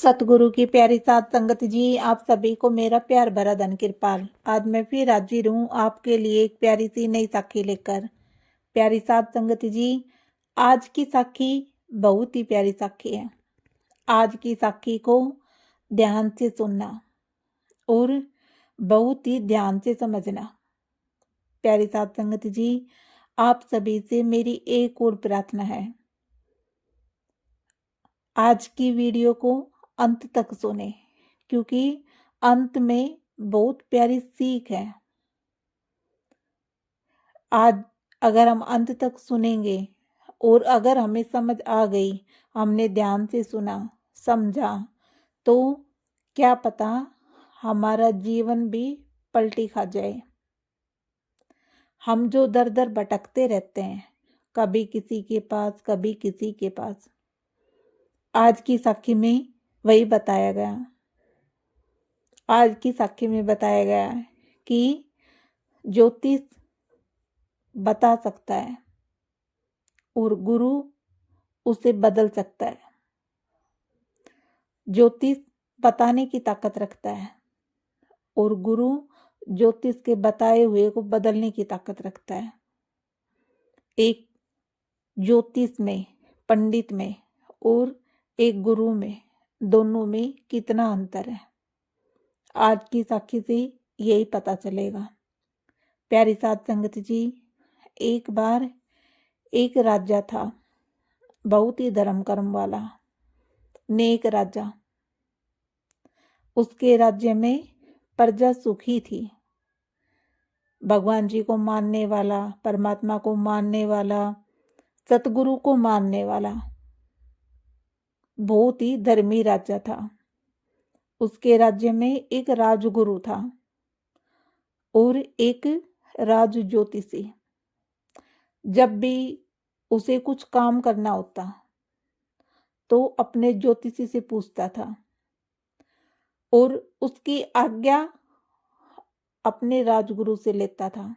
सतगुरु की प्यारी साध संगत जी, आप सभी को मेरा प्यार भरा धन कृपाल। आज मैं फिर हाजिर हूँ आपके लिए एक प्यारी सी नई साखी लेकर। प्यारी साध संगत जी, आज की साखी बहुत ही प्यारी साखी है। आज की साखी को ध्यान से सुनना और बहुत ही ध्यान से समझना। प्यारी साध संगत जी, आप सभी से मेरी एक और प्रार्थना है, आज की वीडियो को अंत तक सुने, क्योंकि अंत में बहुत प्यारी सीख है। आज अगर हम अंत तक सुनेंगे और अगर हमें समझ आ गई, हमने ध्यान से सुना समझा, तो क्या पता हमारा जीवन भी पलटी खा जाए। हम जो दर दर भटकते रहते हैं, कभी किसी के पास कभी किसी के पास, आज की साखी में वही बताया गया। आज की साखी में बताया गया है कि ज्योतिष बता सकता है और गुरु उसे बदल सकता है। ज्योतिष बताने की ताकत रखता है और गुरु ज्योतिष के बताए हुए को बदलने की ताकत रखता है। एक ज्योतिष में, पंडित में और एक गुरु में, दोनों में कितना अंतर है, आज की साखी से यही पता चलेगा। प्यारी साध संगत जी, एक बार एक राजा था, बहुत ही धर्म कर्म वाला, नेक राजा। उसके राज्य में प्रजा सुखी थी। भगवान जी को मानने वाला, परमात्मा को मानने वाला, सतगुरु को मानने वाला बहुत ही धर्मी राजा था। उसके राज्य में एक राजगुरु था और एक राज ज्योतिषी। जब भी उसे कुछ काम करना होता तो अपने ज्योतिषी से पूछता था और उसकी आज्ञा अपने राजगुरु से लेता था।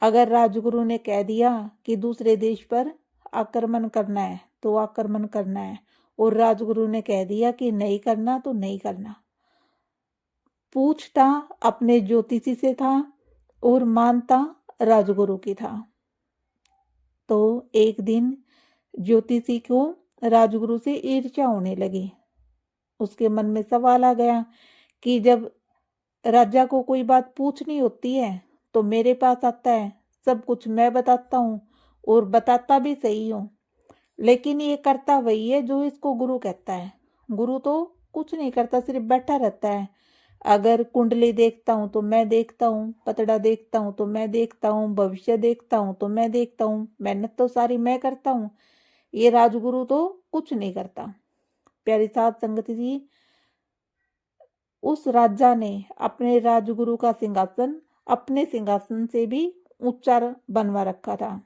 अगर राजगुरु ने कह दिया कि दूसरे देश पर आक्रमण करना है तो आक्रमण करना है, और राजगुरु ने कह दिया कि नहीं करना तो नहीं करना। पूछता अपने ज्योतिषी से था और मानता राजगुरु की था। तो एक दिन ज्योतिषी को राजगुरु से ईर्ष्या होने लगी। उसके मन में सवाल आ गया कि जब राजा को कोई बात पूछनी होती है तो मेरे पास आता है, सब कुछ मैं बताता हूँ और बताता भी सही हूँ, लेकिन ये करता वही है जो इसको गुरु कहता है। गुरु तो कुछ नहीं करता, सिर्फ बैठा रहता है। अगर कुंडली देखता हूँ तो मैं देखता हूँ, पतड़ा देखता हूँ तो मैं देखता हूँ, भविष्य देखता हूँ तो मैं देखता हूँ, मेहनत तो सारी मैं करता हूँ। ये राजगुरु तो कुछ नहीं करता। प्यारी साध संगत जी, उस राजा ने अपने राजगुरु का सिंहासन अपने सिंहासन से भी ऊंचा बनवा रखा था।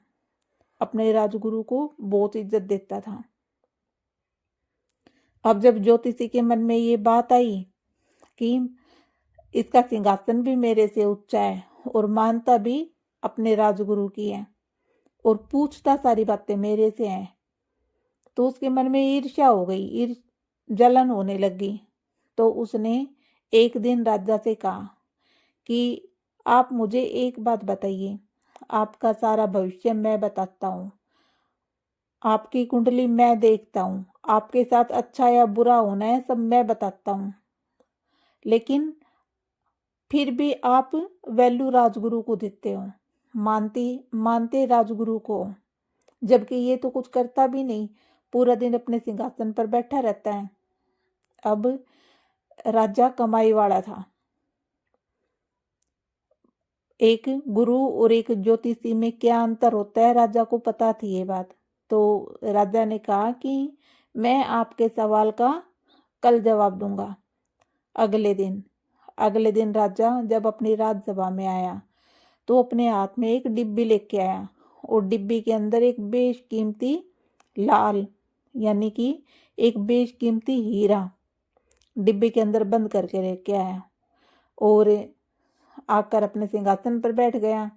अपने राजगुरु को बहुत इज्जत देता था। अब जब ज्योतिषी के मन में ये बात आई कि इसका सिंहासन भी मेरे से ऊंचा है और मानता भी अपने राजगुरु की है और पूछता सारी बातें मेरे से हैं, तो उसके मन में ईर्ष्या हो गई, जलन होने लगी। तो उसने एक दिन राजा से कहा कि आप मुझे एक बात बताइए, आपका सारा भविष्य मैं बताता हूँ, आपकी कुंडली मैं देखता हूँ, आपके साथ अच्छा या बुरा होना है सब मैं बताता हूँ, लेकिन फिर भी आप वैल्यू राजगुरु को देते हो, मानते राजगुरु को, जबकि ये तो कुछ करता भी नहीं, पूरा दिन अपने सिंहासन पर बैठा रहता है। अब राजा कमाई वाला था। एक गुरु और एक ज्योतिषी में क्या अंतर होता है, राजा को पता थी ये बात। तो राजा ने कहा कि मैं आपके सवाल का कल जवाब दूंगा। अगले दिन राजा जब अपनी राजसभा में आया तो अपने हाथ में एक डिब्बी लेके आया और डिब्बी के अंदर एक बेशकीमती लाल यानी कि एक बेशकीमती हीरा डिब्बे के अंदर बंद करके लेके आया और आकर अपने सिंहासन पर बैठ गया।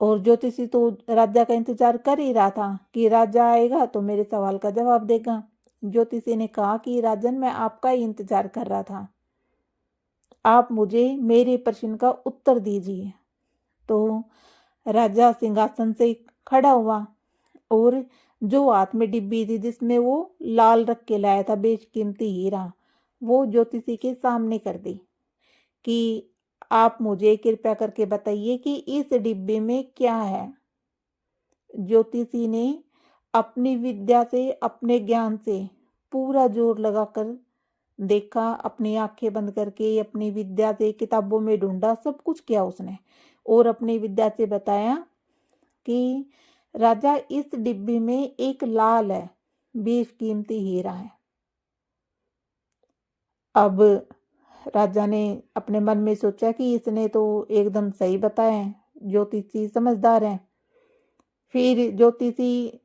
और ज्योतिषी तो राजा का इंतजार कर ही रहा था कि राजा आएगा तो मेरे सवाल का जवाब देगा। ज्योतिषी ने कहा कि राजन, मैं आपका ही इंतजार कर रहा था, आप मुझे मेरे प्रश्न का उत्तर दीजिए। तो राजा सिंहासन से खड़ा हुआ और जो हाथ में डिब्बी थी जिसमें वो लाल रख के लाया था बेशकीमती हीरा, वो ज्योतिषी के सामने कर दी कि आप मुझे कृपया करके बताइए कि इस डिब्बे में क्या है। ज्योतिषी ने अपनी विद्या से, अपने ज्ञान से पूरा जोर लगाकर देखा, अपनी आंखें बंद करके अपनी विद्या से किताबों में ढूंढा, सब कुछ किया उसने, और अपनी विद्या से बताया कि राजा, इस डिब्बे में एक लाल है, बेशकीमती हीरा है। अब राजा ने अपने मन में सोचा कि इसने तो एकदम सही बताया है, ज्योतिषी समझदार है। फिर ज्योतिषी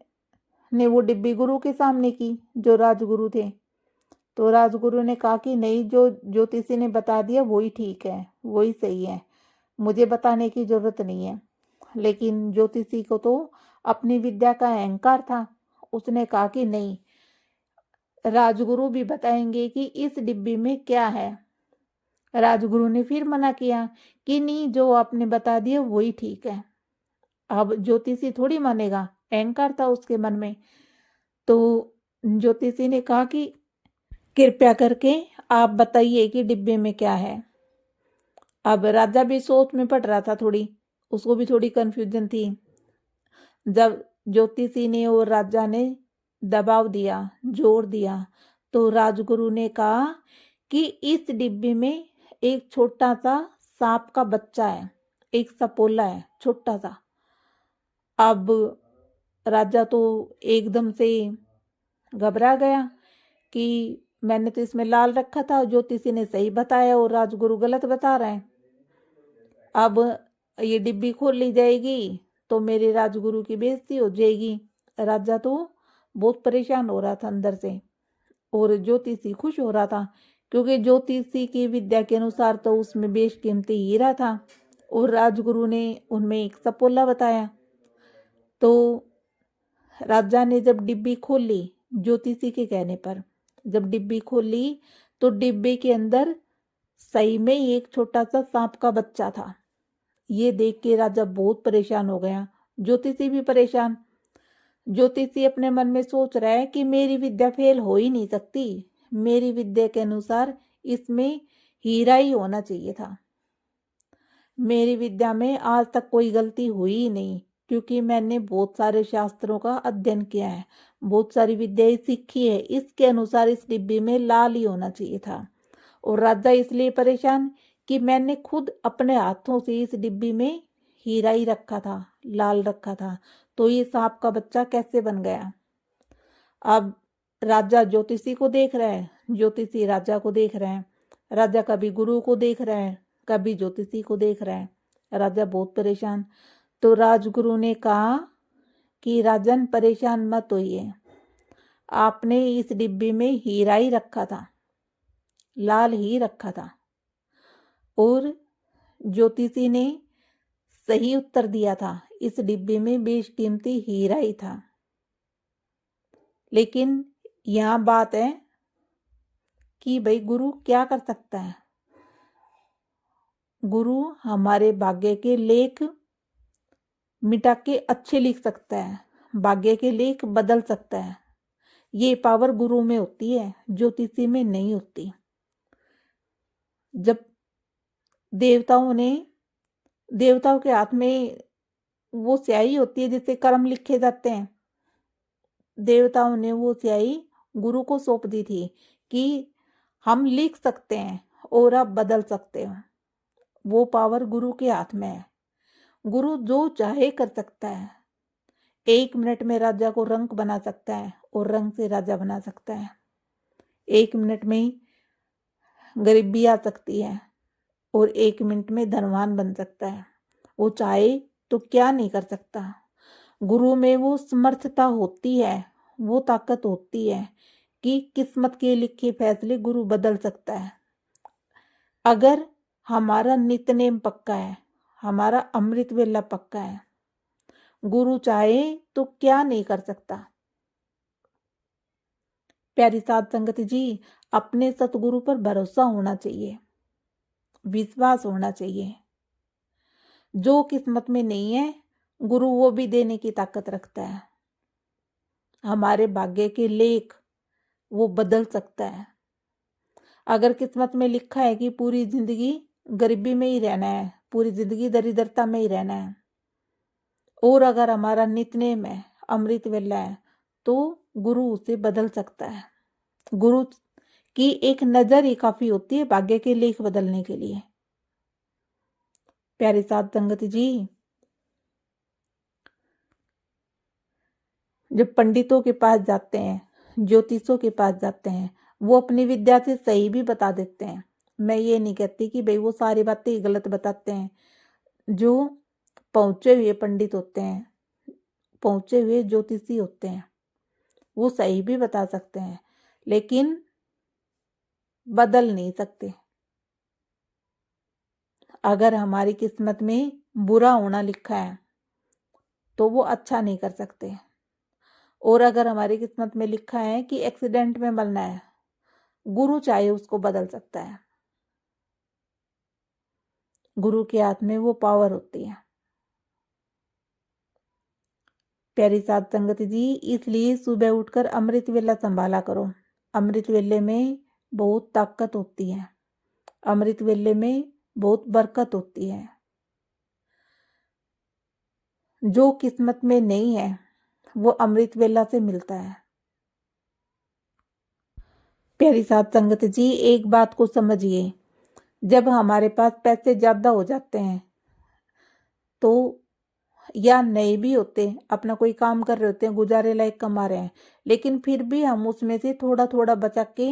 ने वो डिब्बी गुरु के सामने की, जो राजगुरु थे। तो राजगुरु ने कहा कि नहीं, जो ज्योतिषी ने बता दिया वही ठीक है, वही सही है, मुझे बताने की जरूरत नहीं है। लेकिन ज्योतिषी को तो अपनी विद्या का अहंकार था, उसने कहा कि नहीं, राजगुरु भी बताएंगे कि इस डिब्बी में क्या है। राजगुरु ने फिर मना किया कि नहीं, जो आपने बता दिया वही ठीक है। अब ज्योतिषी थोड़ी मानेगा, अहंकार था उसके मन में। तो ज्योतिषी ने कहा कि कृपया करके आप बताइए कि डिब्बे में क्या है। अब राजा भी सोच में पड़ रहा था, थोड़ी उसको भी थोड़ी कंफ्यूजन थी। जब ज्योतिषी ने और राजा ने दबाव दिया, जोर दिया, तो राजगुरु ने कहा कि इस डिब्बे में एक छोटा सा सांप का बच्चा है, एक सपोला है छोटा सा। अब राजा तो एकदम से घबरा गया कि मैंने तो इसमें लाल रखा था, ज्योतिषी ने सही बताया और राजगुरु गलत बता रहे हैं। अब ये डिब्बी खोल ली जाएगी तो मेरे राजगुरु की बेइज्जती हो जाएगी। राजा तो बहुत परेशान हो रहा था अंदर से, और ज्योतिषी खुश हो रहा था, क्योंकि ज्योतिषी की विद्या के अनुसार तो उसमें बेशकीमती हीरा था और राजगुरु ने उनमें एक सपोला बताया। तो राजा ने जब डिब्बी खोल ली, ज्योतिषी के कहने पर जब डिब्बी खोल ली, तो डिब्बे के अंदर सही में एक छोटा सा सांप का बच्चा था। ये देख के राजा बहुत परेशान हो गया, ज्योतिषी भी परेशान। ज्योतिषी अपने मन में सोच रहा है कि मेरी विद्या फेल हो ही नहीं सकती, मेरी विद्या के अनुसार इसमें हीरा ही होना चाहिए था। मेरी विद्या में आज तक कोई गलती हुई ही नहीं, क्योंकि मैंने बहुत सारे शास्त्रों का अध्ययन किया है, बहुत सारी विद्याएं सीखी है, इसके अनुसार इस डिब्बी में लाल ही होना चाहिए था। और राजा इसलिए परेशान कि मैंने खुद अपने हाथों से इस डिब्बी में हीरा ही रखा था, लाल रखा था, तो ये सांप का बच्चा कैसे बन गया। अब राजा ज्योतिषी को देख रहा है, ज्योतिषी राजा को देख रहे हैं, राजा कभी गुरु को देख रहा है, कभी ज्योतिषी को देख रहा है। राजा बहुत परेशान। तो राजगुरु ने कहा कि राजन, परेशान मत होइए, आपने इस डिब्बी में हीरा ही रखा था, लाल ही रखा था। और ज्योतिषी ने सही उत्तर दिया था, इस डिब्बे में बेशकीमती हीरा ही था। लेकिन यहाँ बात है कि भाई गुरु क्या कर सकता है। गुरु हमारे भाग्य के लेख मिटा के अच्छे लिख सकता है, भाग्य के लेख बदल सकता है। ये पावर गुरु में होती है, ज्योतिषी में नहीं होती। जब देवताओं के हाथ में वो स्याही होती है जिससे कर्म लिखे जाते हैं, देवताओं ने वो स्याही गुरु को सौंप दी थी कि हम लिख सकते हैं और आप बदल सकते हो। वो पावर गुरु के हाथ में है, गुरु जो चाहे कर सकता है। 1 मिनट में राजा को रंक बना सकता है और रंक से राजा बना सकता है। 1 मिनट में गरीबी आ सकती है और 1 मिनट में धनवान बन सकता है। वो चाहे तो क्या नहीं कर सकता। गुरु में वो समर्थता होती है, वो ताकत होती है कि किस्मत के लिखे फैसले गुरु बदल सकता है। अगर हमारा नित्यनेम पक्का है, हमारा अमृत वेला पक्का है, गुरु चाहे तो क्या नहीं कर सकता। प्यारी साध संगत जी, अपने सतगुरु पर भरोसा होना चाहिए, विश्वास होना चाहिए। जो किस्मत में नहीं है, गुरु वो भी देने की ताकत रखता है। हमारे भाग्य के लेख वो बदल सकता है। अगर किस्मत में लिखा है कि पूरी जिंदगी गरीबी में ही रहना है, पूरी जिंदगी दरिद्रता में ही रहना है, और अगर हमारा नित्यनेम है, अमृत वेला है, तो गुरु उसे बदल सकता है। गुरु की एक नजर ही काफी होती है भाग्य के लेख बदलने के लिए। प्यारी साध संगत जी, जब पंडितों के पास जाते हैं, ज्योतिषों के पास जाते हैं, वो अपनी विद्या से सही भी बता देते हैं। मैं ये नहीं कहती कि भाई वो सारी बातें ही गलत बताते हैं। जो पहुंचे हुए पंडित होते हैं, पहुंचे हुए ज्योतिषी होते हैं, वो सही भी बता सकते हैं, लेकिन बदल नहीं सकते। अगर हमारी किस्मत में बुरा होना लिखा है तो वो अच्छा नहीं कर सकते, और अगर हमारी किस्मत में लिखा है कि एक्सीडेंट में मरना है, गुरु चाहे उसको बदल सकता है। गुरु के हाथ में वो पावर होती है। प्यारी साध संगत जी, इसलिए सुबह उठकर अमृत वेला संभाला करो। अमृत वेले में बहुत ताकत होती है, अमृत वेले में बहुत बरकत होती है। जो किस्मत में नहीं है वो अमृत वेला से मिलता है। प्यारी साध संगत जी, एक बात को समझिए, जब हमारे पास पैसे ज्यादा हो जाते हैं तो, या नहीं भी होते, अपना कोई काम कर रहे होते हैं, गुजारे लायक कमा रहे हैं, लेकिन फिर भी हम उसमें से थोड़ा थोड़ा बचा के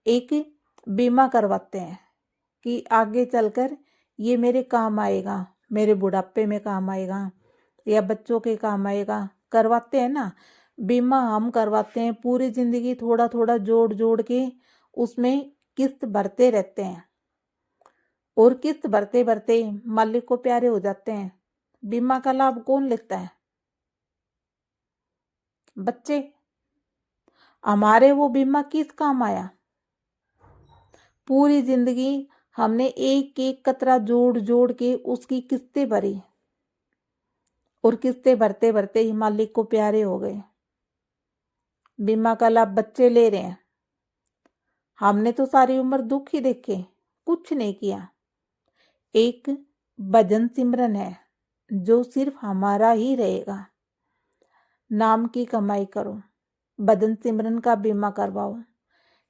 एक बीमा करवाते हैं कि आगे चलकर ये मेरे काम आएगा, मेरे बुढ़ापे में काम आएगा या बच्चों के काम आएगा। करवाते हैं ना बीमा, हम करवाते हैं। पूरी जिंदगी थोड़ा थोड़ा जोड़ जोड़ के उसमें किस्त भरते रहते हैं, और किस्त भरते भरते मालिक को प्यारे हो जाते हैं। बीमा का लाभ कौन लेता है? बच्चे। हमारे वो बीमा किस काम आया? पूरी जिंदगी हमने एक एक कतरा जोड़ जोड़ के उसकी किस्तें भरी, और किस्तें भरते भरते ही मालिक को प्यारे हो गए। बीमा का लाभ बच्चे ले रहे हैं, हमने तो सारी उम्र दुख ही देखे, कुछ नहीं किया। एक भजन सिमरन है जो सिर्फ हमारा ही रहेगा। नाम की कमाई करो, भजन सिमरन का बीमा करवाओ,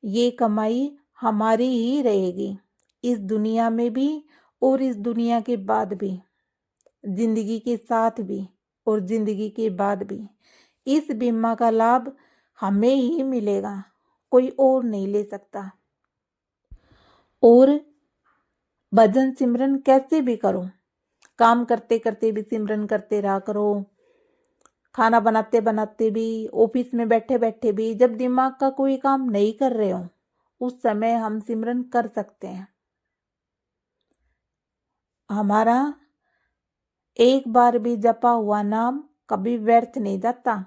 ये कमाई हमारी ही रहेगी, इस दुनिया में भी और इस दुनिया के बाद भी, जिंदगी के साथ भी और जिंदगी के बाद भी। इस बीमा का लाभ हमें ही मिलेगा, कोई और नहीं ले सकता। और भजन सिमरन कैसे भी करो, काम करते करते भी सिमरन करते रहा करो, खाना बनाते बनाते भी, ऑफिस में बैठे बैठे भी, जब दिमाग का कोई काम नहीं कर रहे हो उस समय हम सिमरन कर सकते हैं। हमारा एक बार भी जपा हुआ नाम कभी व्यर्थ नहीं जाता,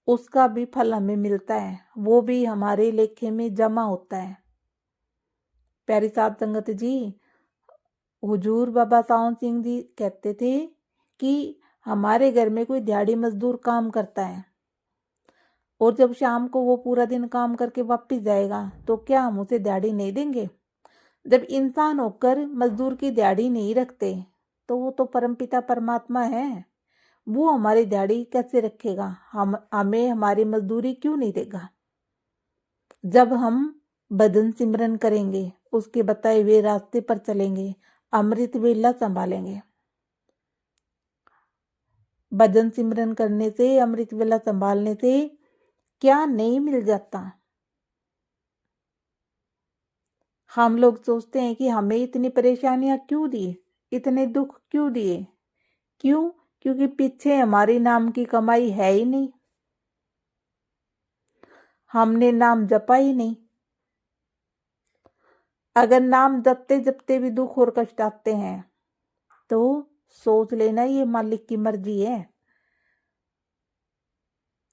उसका भी फल हमें मिलता है, वो भी हमारे लेखे में जमा होता है। प्यारी साध संगत जी, हुजूर बाबा सावन सिंह जी कहते थे कि हमारे घर में कोई दिहाड़ी मजदूर काम करता है, और जब शाम को वो पूरा दिन काम करके वापस जाएगा तो क्या हम उसे दिहाड़ी नहीं देंगे? जब इंसान होकर मजदूर की दिहाड़ी नहीं रखते तो वो तो परमपिता परमात्मा है, वो हमारी दिहाड़ी कैसे रखेगा? हमें हमारी मजदूरी क्यों नहीं देगा? जब हम भजन सिमरन करेंगे, उसके बताए हुए रास्ते पर चलेंगे, अमृत वेला संभालेंगे। भजन सिमरन करने से, अमृत वेला संभालने से क्या नहीं मिल जाता? हम लोग सोचते हैं कि हमें इतनी परेशानियां क्यों दी, इतने दुख क्यों दिए? क्यों? क्योंकि पीछे हमारी नाम की कमाई है ही नहीं, हमने नाम जपा ही नहीं। अगर नाम जपते जपते भी दुख और कष्ट आते हैं तो सोच लेना ये मालिक की मर्जी है।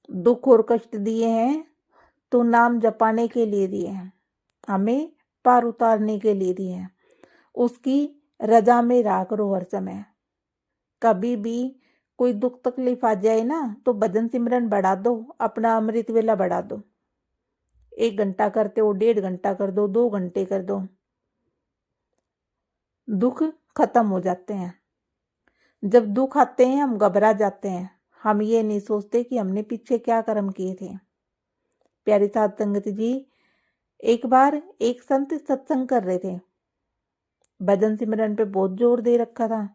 दुख और कष्ट दिए हैं तो नाम जपाने के लिए दिए हैं, हमें पार उतारने के लिए दिए हैं। उसकी रजा में रहा करो हर समय। कभी भी कोई दुख तकलीफ आ जाए ना तो भजन सिमरन बढ़ा दो, अपना अमृत वेला बढ़ा दो। 1 घंटा करते हो, 1.5 घंटा कर दो, 2 घंटे कर दो, दुख खत्म हो जाते हैं। जब दुख आते हैं हम घबरा जाते हैं, हम ये नहीं सोचते कि हमने पीछे क्या कर्म किए थे। प्यारी साध संगत जी, एक बार एक संत सत्संग कर रहे थे, भजन सिमरन पे बहुत जोर दे रखा था।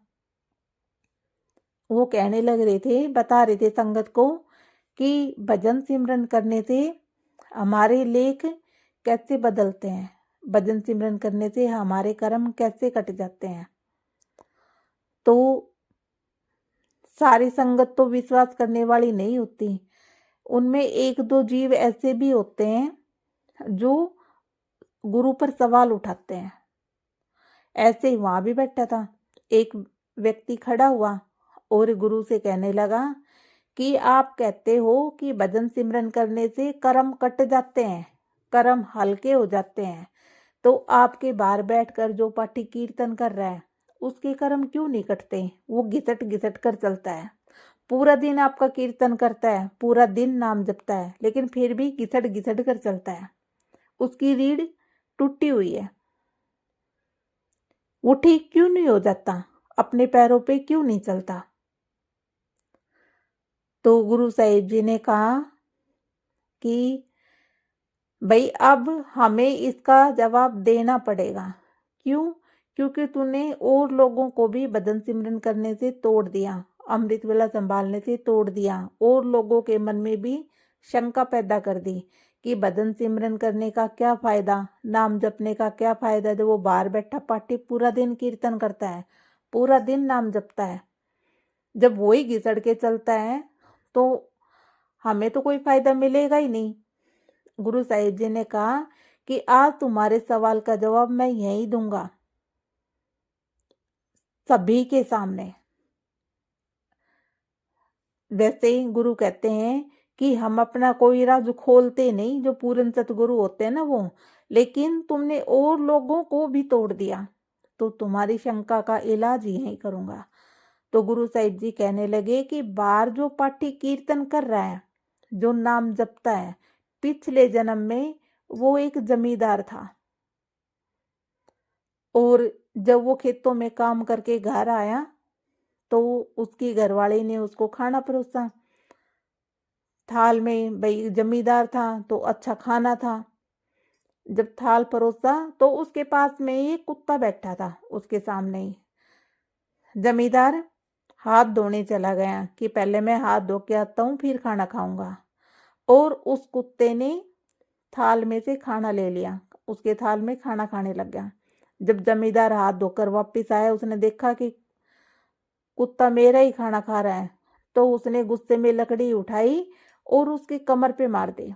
वो कहने लग रहे थे, बता रहे थे संगत को कि भजन सिमरन करने से हमारे लेख कैसे बदलते हैं, भजन सिमरन करने से हमारे कर्म कैसे कट जाते हैं। तो सारी संगत तो विश्वास करने वाली नहीं होती, उनमें 1-2 जीव ऐसे भी होते हैं जो गुरु पर सवाल उठाते हैं। ऐसे ही वहां भी बैठा था एक व्यक्ति, खड़ा हुआ और गुरु से कहने लगा कि आप कहते हो कि भजन सिमरन करने से कर्म कट जाते हैं, कर्म हल्के हो जाते हैं, तो आपके बाहर बैठकर जो पाठी कीर्तन कर रहा है उसके कर्म क्यों नहीं कटते? वो घिसट घिसट कर चलता है, पूरा दिन आपका कीर्तन करता है, पूरा दिन नाम जपता है, लेकिन फिर भी घिसट घिसट कर चलता है, उसकी रीढ़ टूटी हुई है, वो ठीक क्यों नहीं हो जाता? अपने पैरों पे क्यों नहीं चलता? तो गुरु साहिब जी ने कहा कि भाई अब हमें इसका जवाब देना पड़ेगा। क्यों? क्योंकि तूने और लोगों को भी भजन सिमरन करने से तोड़ दिया, अमृत वेला संभालने से तोड़ दिया, और लोगों के मन में भी शंका पैदा कर दी कि भजन सिमरन करने का क्या फायदा, नाम जपने का क्या फायदा, जब वो बाहर बैठा पाठी पूरा दिन कीर्तन करता है, पूरा दिन नाम जपता है, जब वही घिसड़ के चलता है तो हमें तो कोई फायदा मिलेगा ही नहीं। गुरु साहिब जी ने कहा कि आज तुम्हारे सवाल का जवाब मैं यही दूंगा, सभी के सामने। वैसे ही गुरु कहते हैं कि हम अपना कोई राज खोलते नहीं, जो पूर्ण सतगुरु होते हैं ना वो, लेकिन तुमने और लोगों को भी तोड़ दिया, तो तुम्हारी शंका का इलाज यही करूंगा। तो गुरु साहिब जी कहने लगे कि बाहर जो पाठी कीर्तन कर रहा है, जो नाम जपता है, पिछले जन्म में वो एक जमींदार था, और जब वो खेतों में काम करके घर आया तो उसकी घरवाली ने उसको खाना परोसा। थाल में, भाई जमींदार था तो अच्छा खाना था। जब थाल परोसा तो उसके पास में एक कुत्ता बैठा था उसके सामने ही। जमींदार हाथ धोने चला गया कि पहले मैं हाथ धो के आता हूँ फिर खाना खाऊंगा, और उस कुत्ते ने थाल में से खाना ले लिया, उसके थाल में खाना खाने लग गया। जब जमींदार हाथ धोकर वापस आया, उसने देखा कि कुत्ता मेरा ही खाना खा रहा है, तो उसने गुस्से में लकड़ी उठाई और उसकी कमर पे मार दी।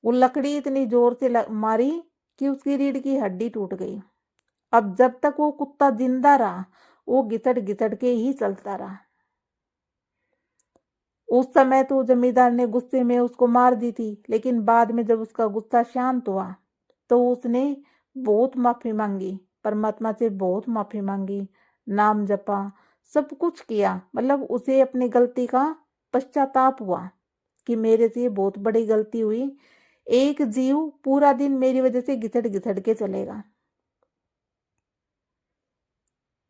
वो लकड़ी इतनी जोर से मारी कि उसकी रीढ़ की हड्डी टूट गई। अब जब तक वो कुत्ता जिंदा रहा वो घिसट घिसट के ही चलता रहा। उस समय तो जमींदार ने गुस्से में उसको मार दी थी, लेकिन बाद में जब उसका गुस्सा शांत हुआ तो उसने बहुत माफी मांगी, परमात्मा से बहुत माफी मांगी, नाम जपा, सब कुछ किया। मतलब उसे अपनी गलती का पश्चाताप हुआ कि मेरे से बहुत बड़ी गलती हुई, एक जीव पूरा दिन मेरी वजह से घिसट घिसट के चलेगा।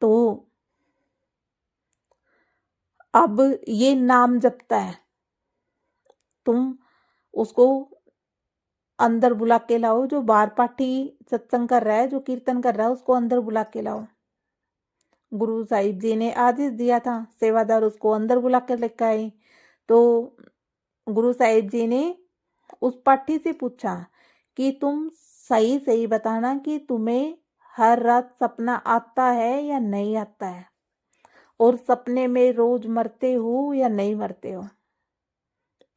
तो अब ये नाम जपता है, तुम उसको अंदर बुला के लाओ, जो बार पाठी सत्संग कर रहा है, जो कीर्तन कर रहा है, उसको अंदर बुला के लाओ। गुरु साहिब जी ने आदेश दिया था, सेवादार उसको अंदर बुला कर लेकर आए। तो गुरु साहिब जी ने उस पाठी से पूछा कि तुम सही सही बताना कि तुम्हें हर रात सपना आता है या नहीं आता है, और सपने में रोज मरते हो या नहीं मरते हो।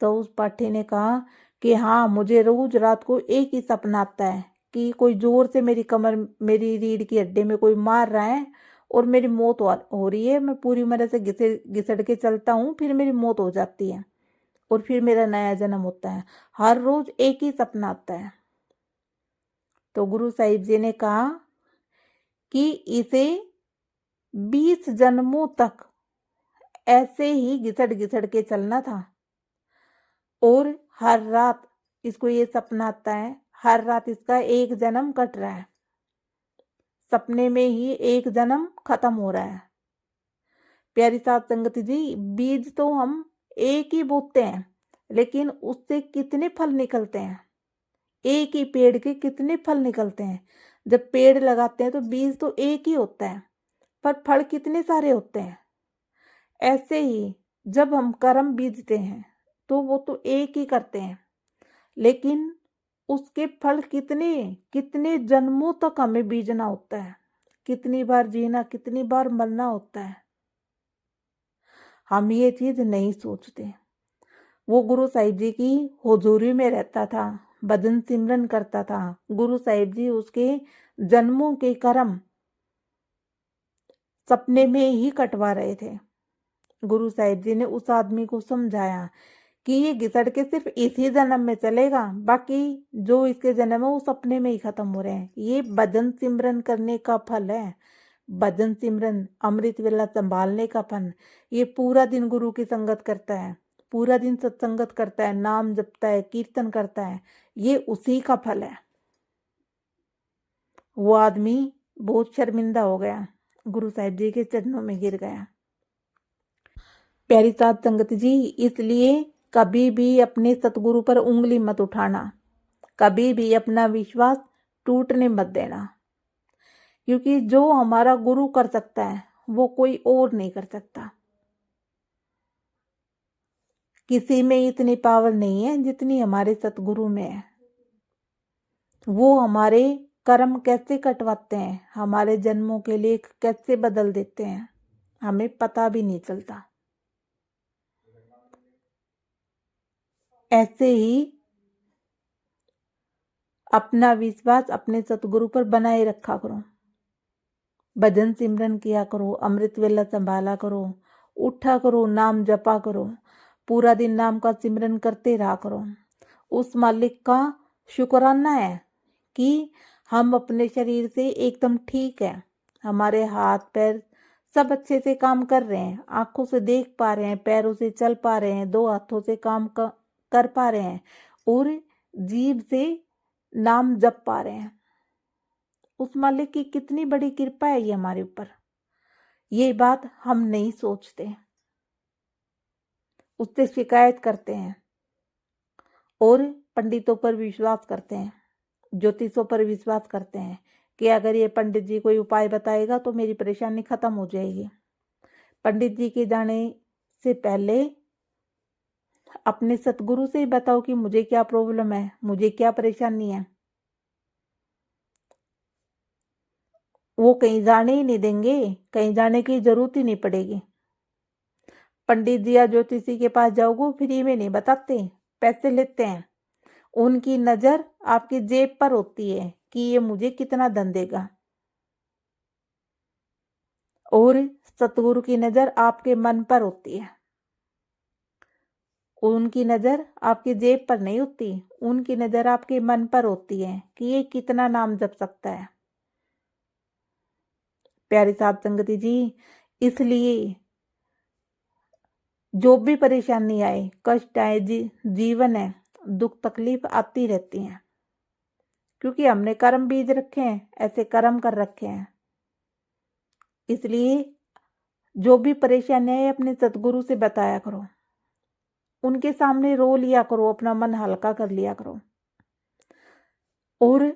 तो उस पाठी ने कहा कि हाँ, मुझे रोज रात को एक ही सपना आता है कि कोई जोर से मेरी कमर, मेरी रीढ़ की हड्डी में कोई मार रहा है और मेरी मौत हो रही है, मैं पूरी तरह से घिसड़ के चलता हूँ, फिर मेरी मौत हो जाती है। और फिर मेरा नया जन्म होता है। हर रोज एक ही सपना आता है। तो गुरु साहिब जी ने कहा कि इसे 20 जन्मों तक ऐसे ही घिसट घिसट के चलना था। और हर रात इसको ये सपना आता है, हर रात इसका एक जन्म कट रहा है, सपने में ही एक जन्म खत्म हो रहा है। प्यारी साध संगत जी, बीज तो हम एक ही बोते हैं, लेकिन उससे कितने फल निकलते हैं। एक ही पेड़ के कितने फल निकलते हैं। जब पेड़ लगाते हैं तो बीज तो एक ही होता है, पर फल कितने सारे होते हैं। ऐसे ही जब हम कर्म बीजते हैं तो वो तो एक ही करते हैं, लेकिन उसके फल कितने कितने जन्मों तक हमें बीजना होता है। कितनी बार जीना, कितनी बार मरना होता है। हम ये चीज नहीं सोचते। वो गुरु साहिब जी की हुजूरी में रहता था, भजन सिमरन करता था। गुरु साहिब जी उसके जन्मों के कर्म सपने में ही कटवा रहे थे। गुरु साहिब जी ने उस आदमी को समझाया कि ये घिसट के सिर्फ इसी जन्म में चलेगा, बाकी जो इसके जन्म है वो सपने में ही खत्म हो रहे हैं। ये भजन सिमरन करने का फल है। भजन सिमरन अमृत वेला संभालने का फल। ये पूरा दिन गुरु की संगत करता है, पूरा दिन सत्संगत करता है, नाम जपता है, कीर्तन करता है, ये उसी का फल है। वो आदमी बहुत शर्मिंदा हो गया, गुरु साहिब जी के चरणों में गिर गया। प्यारी साध संगत जी, इसलिए कभी भी अपने सतगुरु पर उंगली मत उठाना, कभी भी अपना विश्वास टूटने मत देना, क्योंकि जो हमारा गुरु कर सकता है वो कोई और नहीं कर सकता। किसी में इतनी पावर नहीं है जितनी हमारे सतगुरु में है। वो हमारे कर्म कैसे कटवाते हैं, हमारे जन्मों के लिए कैसे बदल देते हैं, हमें पता भी नहीं चलता। ऐसे ही अपना विश्वास अपने सतगुरु पर बनाए रखा करो। भजन सिमरन किया करो, अमृत वेला संभाला करो, उठा करो, नाम जपा करो, पूरा दिन नाम का सिमरन करते रहा करो। उस मालिक का शुक्राना है कि हम अपने शरीर से एकदम ठीक है, हमारे हाथ पैर सब अच्छे से काम कर रहे हैं, आंखों से देख पा रहे हैं, पैरों से चल पा रहे हैं, दो हाथों से काम कर पा रहे हैं, और जीभ से नाम जप पा रहे हैं। उस मालिक की कितनी बड़ी कृपा है ये हमारे ऊपर। ये बात हम नहीं सोचते, उससे शिकायत करते हैं और पंडितों पर विश्वास करते हैं, ज्योतिषों पर विश्वास करते हैं कि अगर ये पंडित जी कोई उपाय बताएगा तो मेरी परेशानी खत्म हो जाएगी। पंडित जी के जाने से पहले अपने सतगुरु से ही बताओ कि मुझे क्या प्रॉब्लम है, मुझे क्या परेशानी है। वो कहीं जाने ही नहीं देंगे, कहीं जाने की जरूरत ही नहीं पड़ेगी। पंडित जी या ज्योतिषी के पास जाओगे फ्री में नहीं बताते, पैसे लेते हैं। उनकी नजर आपकी जेब पर होती है कि ये मुझे कितना धन देगा, और सतगुरु की नजर आपके मन पर होती है। उनकी नजर आपकी जेब पर नहीं होती, उनकी नजर आपके मन पर होती है कि ये कितना नाम जप सकता है। प्यारी साध संगति जी, इसलिए जो भी परेशानी आए, कष्ट आए, जीवन है, दुख तकलीफ आती रहती है, क्योंकि हमने कर्म बीज रखे हैं, ऐसे कर्म कर रखे हैं। इसलिए जो भी परेशानी आए अपने सतगुरु से बताया करो, उनके सामने रो लिया करो, अपना मन हल्का कर लिया करो, और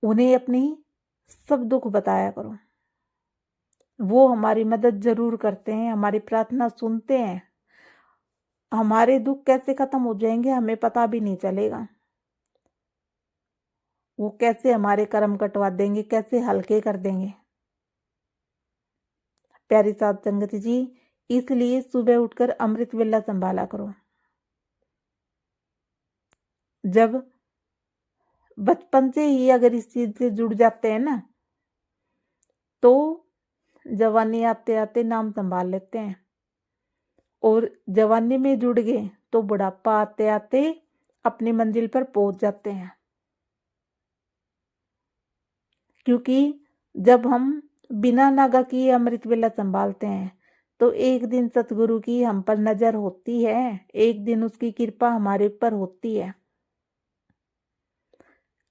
उन्हें अपनी सब दुख बताया करो। वो हमारी मदद जरूर करते हैं, हमारी प्रार्थना सुनते हैं। हमारे दुख कैसे खत्म हो जाएंगे हमें पता भी नहीं चलेगा। वो कैसे हमारे कर्म कटवा देंगे, कैसे हल्के कर देंगे। प्यारी साध संगत जी, इसलिए सुबह उठकर अमृत वेला संभाला करो। जब बचपन से ही अगर इस चीज से जुड़ जाते हैं ना, तो जवानी आते आते नाम संभाल लेते हैं, और जवानी में जुड़ गए तो बुढ़ापा आते आते अपनी मंजिल पर पहुंच जाते हैं। क्योंकि जब हम बिना नागा किए अमृत वेला संभालते हैं तो एक दिन सतगुरु की हम पर नजर होती है, एक दिन उसकी कृपा हमारे ऊपर होती है।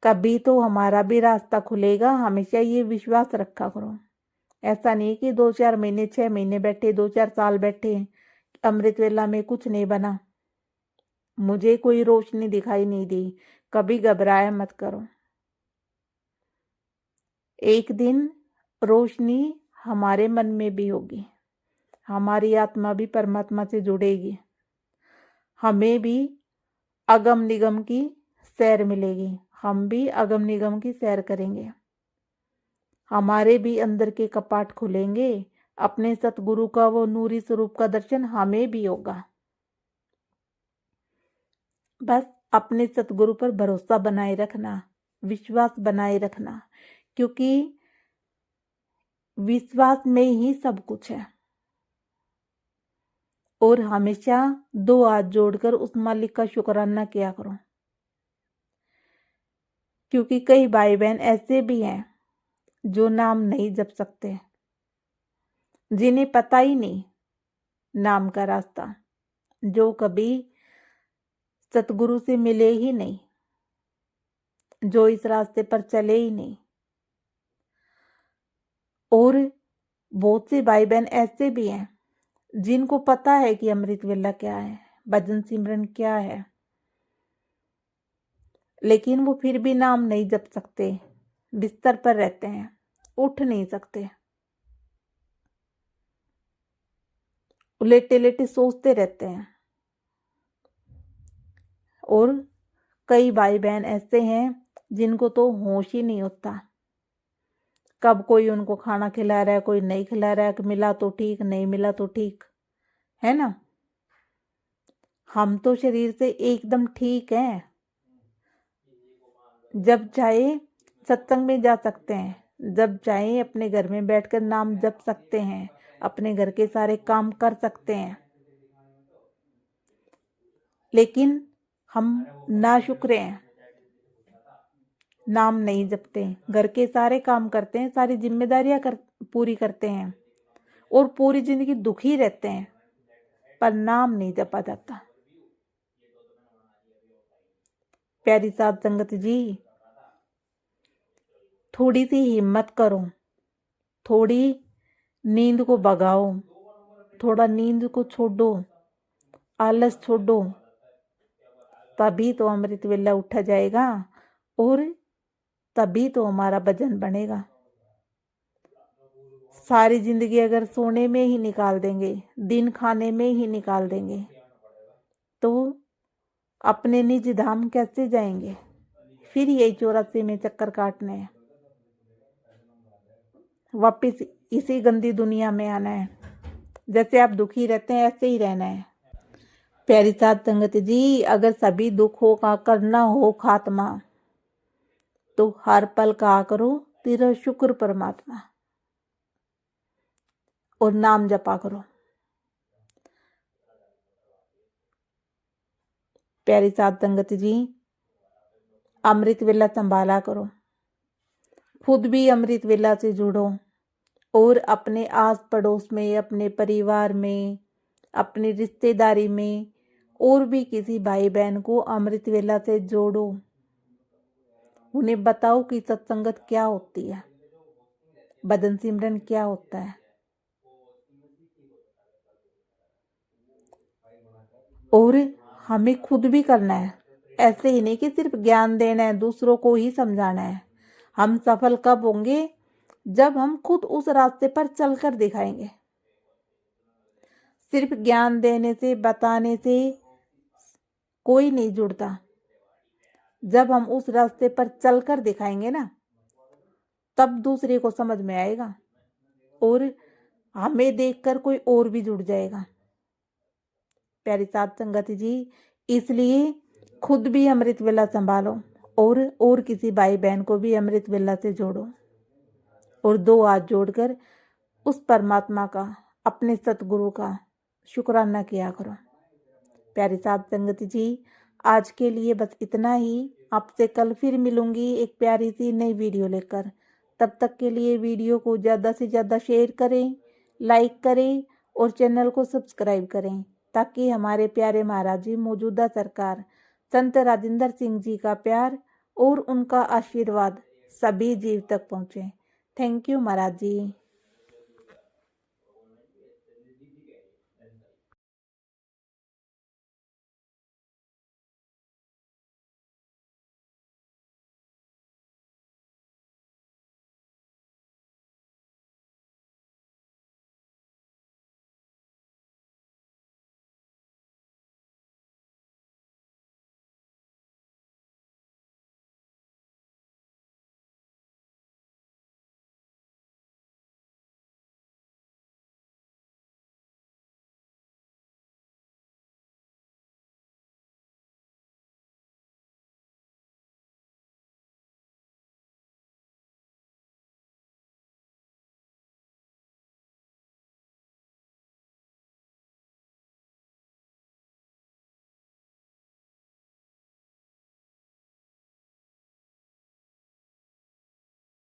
कभी तो हमारा भी रास्ता खुलेगा, हमेशा ये विश्वास रखा करो। ऐसा नहीं कि 2-4 महीने 6 महीने बैठे, 2-4 साल बैठे, अमृत वेला में कुछ नहीं बना, मुझे कोई रोशनी दिखाई नहीं दी। कभी घबराया मत करो, एक दिन रोशनी हमारे मन में भी होगी, हमारी आत्मा भी परमात्मा से जुड़ेगी, हमें भी अगम निगम की सैर मिलेगी, हम भी अगम निगम की सैर करेंगे, हमारे भी अंदर के कपाट खुलेंगे, अपने सतगुरु का वो नूरी स्वरूप का दर्शन हमें भी होगा। बस अपने सतगुरु पर भरोसा बनाए रखना, विश्वास बनाए रखना, क्योंकि विश्वास में ही सब कुछ है। और हमेशा 2 हाथ जोड़कर उस मालिक का शुक्राना किया करो, क्योंकि कई भाई बहन ऐसे भी हैं जो नाम नहीं जप सकते, जिन्हें पता ही नहीं नाम का रास्ता, जो कभी सतगुरु से मिले ही नहीं, जो इस रास्ते पर चले ही नहीं। और बहुत से भाई बहन ऐसे भी हैं जिनको पता है कि अमृत वेला क्या है, भजन सिमरन क्या है, लेकिन वो फिर भी नाम नहीं जप सकते, बिस्तर पर रहते हैं, उठ नहीं सकते, लेटे लेटे सोचते रहते हैं। और कई भाई बहन ऐसे हैं जिनको तो होश ही नहीं होता, कब कोई उनको खाना खिला रहा है, कोई नहीं खिला रहा है, मिला तो ठीक, नहीं मिला तो ठीक, है ना। हम तो शरीर से एकदम ठीक हैं, जब चाहे सत्संग में जा सकते हैं, जब चाहे अपने घर में बैठकर नाम जप सकते हैं, अपने घर के सारे काम कर सकते हैं, लेकिन हम नाशुक्र हैं, नाम नहीं जपते, घर के सारे काम करते हैं, सारी जिम्मेदारियां पूरी करते हैं और पूरी जिंदगी दुखी रहते हैं, पर नाम नहीं जपा जाता। प्यारी साध संगत जी, थोड़ी सी हिम्मत करो, थोड़ी नींद को भगाओ, थोड़ा नींद को छोड़ो, आलस छोड़ो, तभी तो अमृत वेला उठा जाएगा और तभी तो हमारा भजन बनेगा। सारी जिंदगी अगर सोने में ही निकाल देंगे, दिन खाने में ही निकाल देंगे, तो अपने निज धाम कैसे जाएंगे? फिर यही 84 में चक्कर काटने हैं, वापिस इसी गंदी दुनिया में आना है। जैसे आप दुखी रहते हैं ऐसे ही रहना है। प्यारी साध संगत जी, अगर सभी दुखों का करना हो खात्मा, तो हर पल कहा करो तेरा शुक्र परमात्मा, और नाम जपा करो। प्यारी साध संगत जी, अमृत वेला संभाला करो, खुद भी अमृत वेला से जुड़ो और अपने आस पड़ोस में, अपने परिवार में, अपनी रिश्तेदारी में और भी किसी भाई बहन को अमृत वेला से जोड़ो। उन्हें बताओ कि सत्संगत क्या होती है, भजन सिमरन क्या होता है। और हमें खुद भी करना है, ऐसे ही नहीं कि सिर्फ ज्ञान देना है, दूसरों को ही समझाना है। हम सफल कब होंगे? जब हम खुद उस रास्ते पर चलकर दिखाएंगे। सिर्फ ज्ञान देने से, बताने से कोई नहीं जुड़ता। जब हम उस रास्ते पर चलकर दिखाएंगे ना, तब दूसरे को समझ में आएगा और हमें देखकर कोई और भी जुड़ जाएगा। प्यारी साध संगत जी, इसलिए खुद भी अमृत वेला संभालो और किसी भाई बहन को भी अमृत वेला से जोड़ो और 2 हाथ जोड़कर उस परमात्मा का, अपने सतगुरु का शुक्राना किया करो। प्यारी साध संगत जी, आज के लिए बस इतना ही। आपसे कल फिर मिलूंगी एक प्यारी सी नई वीडियो लेकर। तब तक के लिए वीडियो को ज़्यादा से ज़्यादा शेयर करें, लाइक करें और चैनल को सब्सक्राइब करें, ताकि हमारे प्यारे महाराज जी मौजूदा सरकार संत राजेंद्र सिंह जी का प्यार और उनका आशीर्वाद सभी जीव तक पहुँचे। Thank you Maharaj ji.